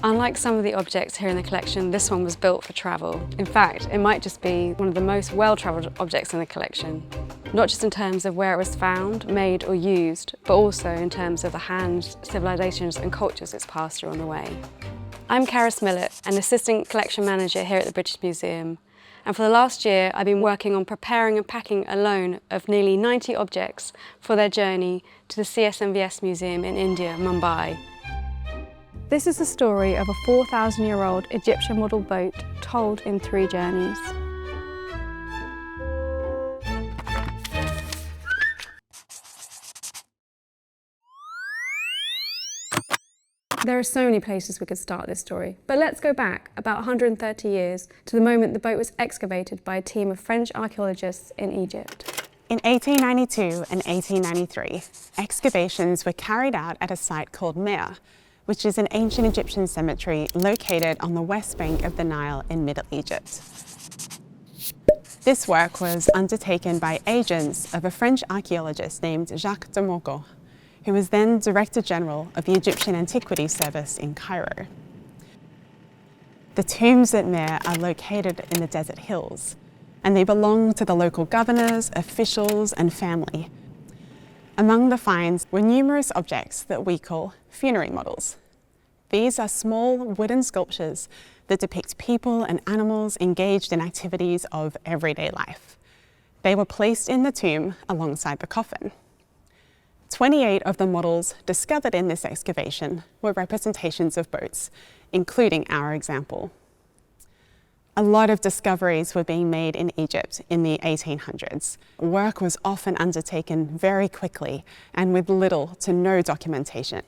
Unlike some of the objects here in the collection, this one was built for travel. In fact, it might just be one of the most well-travelled objects in the collection. Not just in terms of where it was found, made or used, but also in terms of the hands, civilizations and cultures it's passed through on the way. I'm Karis Millett, an Assistant Collection Manager here at the British Museum. And for the last year, I've been working on preparing and packing a loan of nearly 90 objects for their journey to the CSMVS Museum in India, Mumbai. This is the story of a 4,000-year-old Egyptian model boat told in 3 journeys. There are so many places we could start this story, but let's go back about 130 years to the moment the boat was excavated by a team of French archaeologists in Egypt. In 1892 and 1893, excavations were carried out at a site called Meir, which is an ancient Egyptian cemetery located on the west bank of the Nile in Middle Egypt. This work was undertaken by agents of a French archaeologist named Jacques de Morgan, who was then Director General of the Egyptian Antiquities Service in Cairo. The tombs at Meir are located in the desert hills, and they belong to the local governors, officials, and family. Among the finds were numerous objects that we call funerary models. These are small wooden sculptures that depict people and animals engaged in activities of everyday life. They were placed in the tomb alongside the coffin. 28 of the models discovered in this excavation were representations of boats, including our example. A lot of discoveries were being made in Egypt in the 1800s. Work was often undertaken very quickly and with little to no documentation.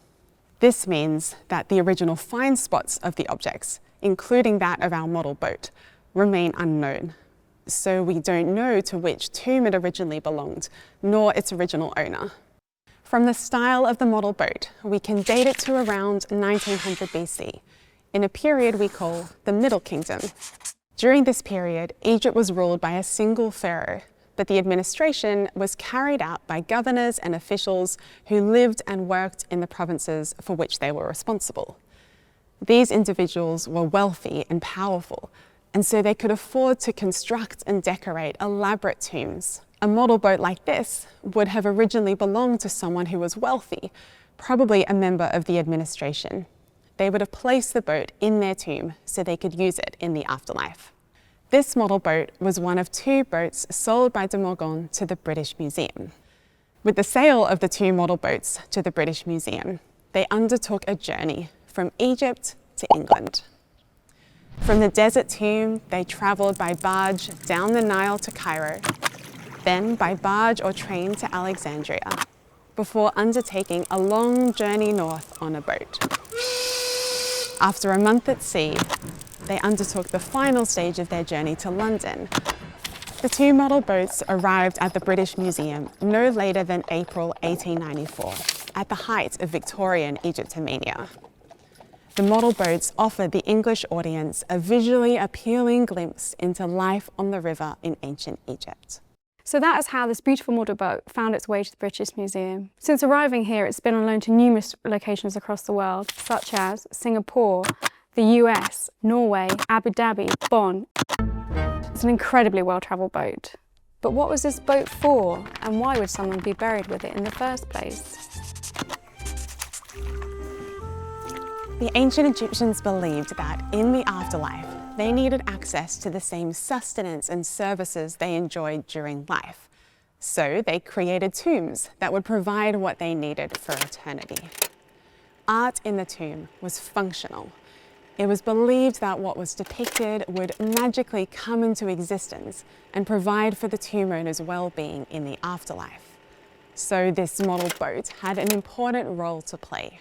This means that the original find spots of the objects, including that of our model boat, remain unknown. So we don't know to which tomb it originally belonged, nor its original owner. From the style of the model boat, we can date it to around 1900 BC, in a period we call the Middle Kingdom. During this period, Egypt was ruled by a single pharaoh, but the administration was carried out by governors and officials who lived and worked in the provinces for which they were responsible. These individuals were wealthy and powerful, and so they could afford to construct and decorate elaborate tombs. A model boat like this would have originally belonged to someone who was wealthy, probably a member of the administration. They would have placed the boat in their tomb so they could use it in the afterlife. This model boat was one of 2 boats sold by de Morgan to the British Museum. With the sale of the 2 model boats to the British Museum, they undertook a journey from Egypt to England. From the desert tomb, they travelled by barge down the Nile to Cairo, then by barge or train to Alexandria, before undertaking a long journey north on a boat. After a month at sea, they undertook the final stage of their journey to London. The 2 model boats arrived at the British Museum no later than April 1894, at the height of Victorian Egyptomania. The model boats offered the English audience a visually appealing glimpse into life on the river in ancient Egypt. So that is how this beautiful model boat found its way to the British Museum. Since arriving here, it's been on loan to numerous locations across the world, such as Singapore, the US, Norway, Abu Dhabi, Bonn. It's an incredibly well-travelled boat. But what was this boat for, and why would someone be buried with it in the first place? The ancient Egyptians believed that in the afterlife, they needed access to the same sustenance and services they enjoyed during life. So they created tombs that would provide what they needed for eternity. Art in the tomb was functional. It was believed that what was depicted would magically come into existence and provide for the tomb owner's well-being in the afterlife. So this model boat had an important role to play.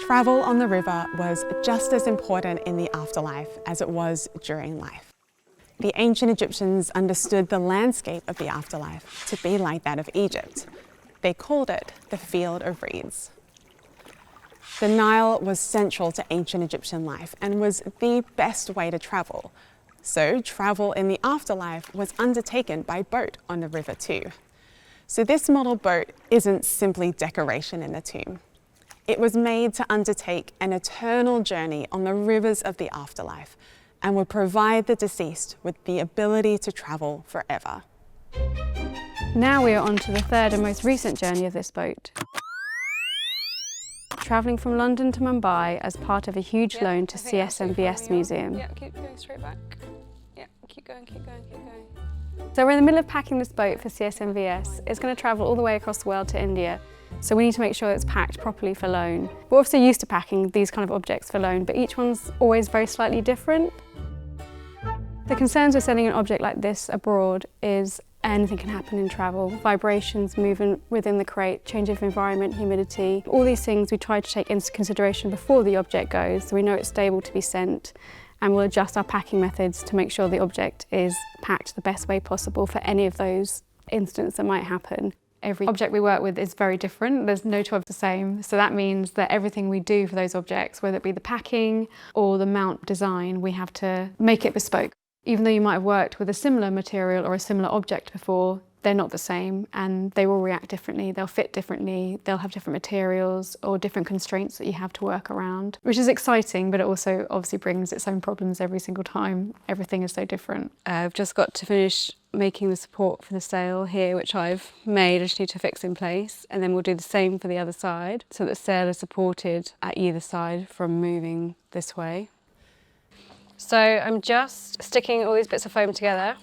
Travel on the river was just as important in the afterlife as it was during life. The ancient Egyptians understood the landscape of the afterlife to be like that of Egypt. They called it the Field of Reeds. The Nile was central to ancient Egyptian life and was the best way to travel. So travel in the afterlife was undertaken by boat on the river too. So this model boat isn't simply decoration in the tomb. It was made to undertake an eternal journey on the rivers of the afterlife and would provide the deceased with the ability to travel forever. Now we are on to the third and most recent journey of this boat. Travelling from London to Mumbai as part of a huge loan to CSMVS Museum. Yeah, keep going straight back. Yeah, keep going, keep going, keep going. So we're in the middle of packing this boat for CSMVS. It's going to travel all the way across the world to India. So we need to make sure it's packed properly for loan. We're also used to packing these kind of objects for loan, but each one's always very slightly different. The concerns with sending an object like this abroad is anything can happen in travel. Vibrations, movement within the crate, change of environment, humidity. All these things we try to take into consideration before the object goes, so we know it's stable to be sent, and we'll adjust our packing methods to make sure the object is packed the best way possible for any of those incidents that might happen. Every object we work with is very different. There's no two of the same. So that means that everything we do for those objects, whether it be the packing or the mount design, we have to make it bespoke. Even though you might have worked with a similar material or a similar object before, they're not the same and they will react differently, they'll fit differently, they'll have different materials or different constraints that you have to work around, which is exciting, but it also obviously brings its own problems every single time. Everything is so different. I've just got to finish making the support for the sail here, which I've made. I just need to fix in place, and then we'll do the same for the other side so that the sail is supported at either side from moving this way. So I'm just sticking all these bits of foam together.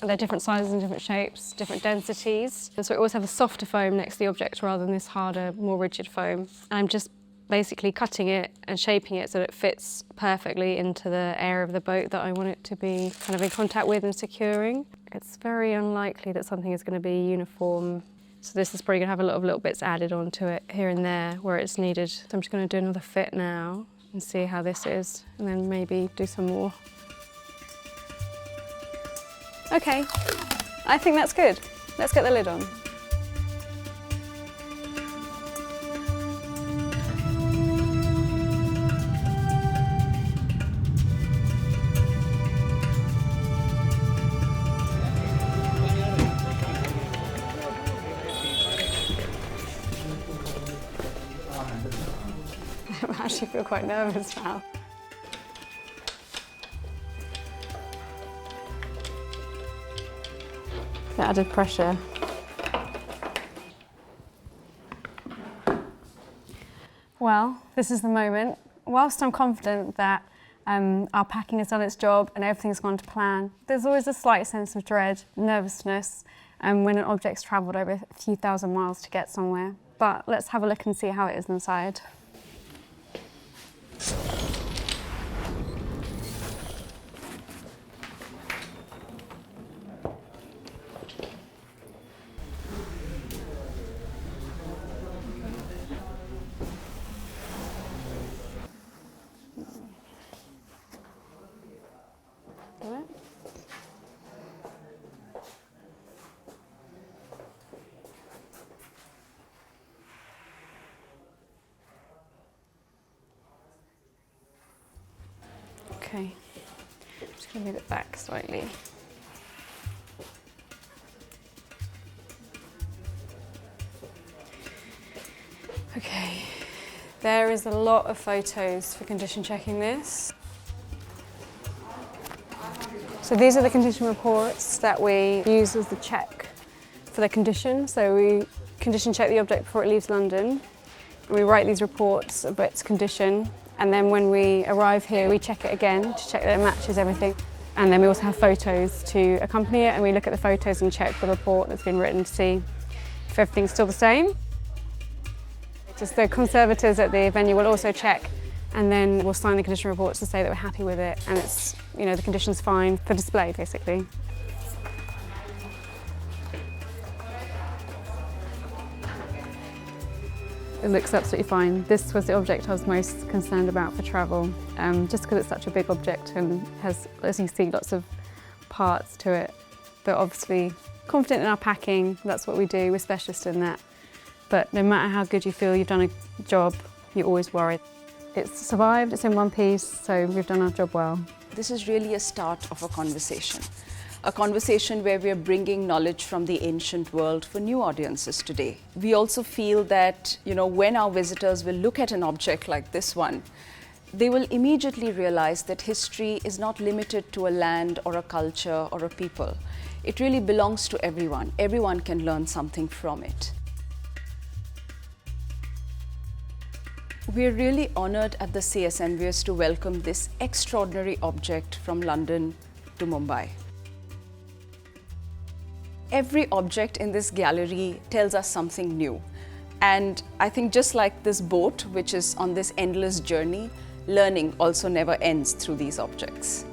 They're different sizes and different shapes, different densities. So we always have a softer foam next to the object rather than this harder, more rigid foam. And I'm just basically cutting it and shaping it so that it fits perfectly into the area of the boat that I want it to be kind of in contact with and securing. It's very unlikely that something is going to be uniform. So this is probably going to have a lot of little bits added onto it here and there where it's needed. So I'm just going to do another fit now and see how this is, and then maybe do some more. Okay, I think that's good. Let's get the lid on. I actually feel quite nervous now. The added pressure. Well, this is the moment. Whilst I'm confident that our packing has done its job and everything's gone to plan, there's always a slight sense of dread, nervousness, when an object's travelled over a few thousand miles to get somewhere. But let's have a look and see how it is inside. Okay, just going to move it back slightly. Okay, there is a lot of photos for condition checking this. So these are the condition reports that we use as the check for the condition. So we condition check the object before it leaves London. We write these reports of its condition, and then when we arrive here we check it again to check that it matches everything. And then we also have photos to accompany it, and we look at the photos and check the report that's been written to see if everything's still the same. Just the conservators at the venue will also check, and then we'll sign the condition reports to say that we're happy with it and it's, you know, the condition's fine for display basically. It looks absolutely fine. This was the object I was most concerned about for travel, just because it's such a big object and has, as you see, lots of parts to it. But obviously, confident in our packing, that's what we do, we're specialists in that. But no matter how good you feel you've done a job, you're always worried. It's survived, it's in one piece, so we've done our job well. This is really a start of a conversation. a conversation where we are bringing knowledge from the ancient world for new audiences today. We also feel that, when our visitors will look at an object like this one, they will immediately realize that history is not limited to a land or a culture or a people. It really belongs to everyone. Everyone can learn something from it. We're really honored at the CSMVS to welcome this extraordinary object from London to Mumbai. Every object in this gallery tells us something new. And I think just like this boat, which is on this endless journey, learning also never ends through these objects.